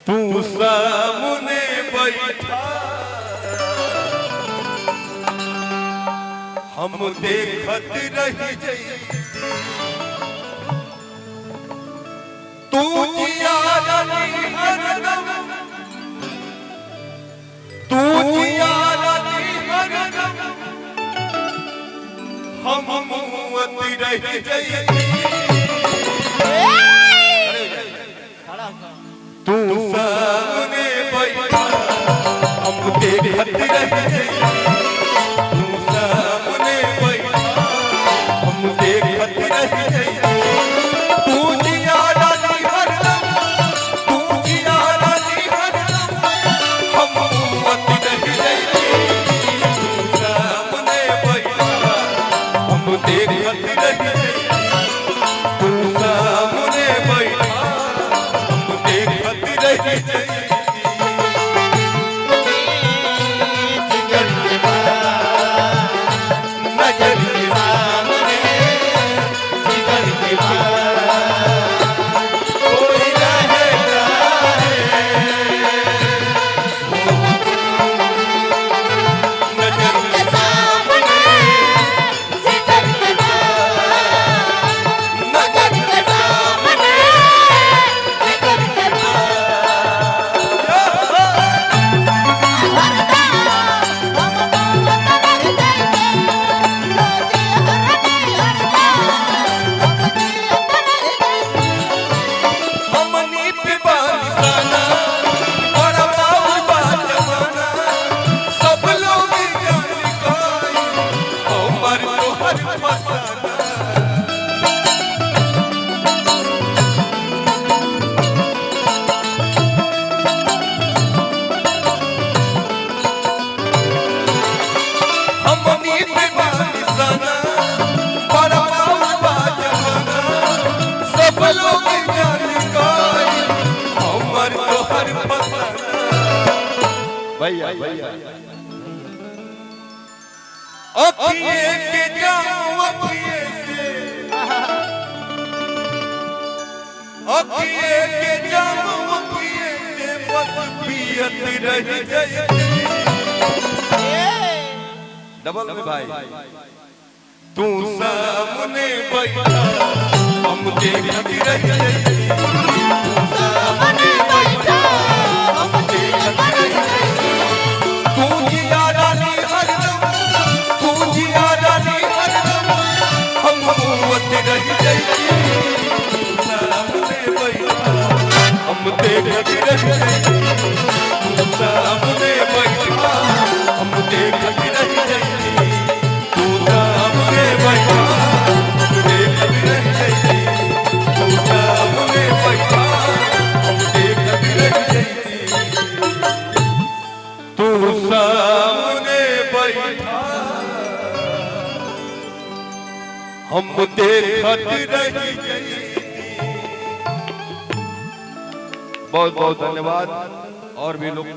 तू सामने बैठा हम देखत रह जाई तू जियारा हरदम तू जियारा हरदम हम मुअत रह जाई तू सामने बैठा हम देखत रह जाई तू सामने बैठा हम देखत रह जाई तू जियारा हरदम तू जियारा हरदम हम मुअत रह जाई तू सामने बैठा हम देखत रह जाई तू सामने बैठा हम देखत रह जाई भैया भैया अखिए के जाऊं अखिए से अखिए के जाऊं अखिए से बस पियत रह जाए डबल में भाई तू सामने बैठा हम देखत रह जाए तू सामने बैठा हम देखत रह जाए तू जियारा हरदम तू जियारा हरदम हम मुअत रह जाई तू सामने बैठा हम देखत रह जाई तू सामने बैठा हम देखत रह जाई तू सामने बैठा हम देखत रह जाई तू सामने बैठा हम देखत रह जाई तू सामने बैठा हम देखत रह जाई। बहुत बहुत धन्यवाद और भी लोग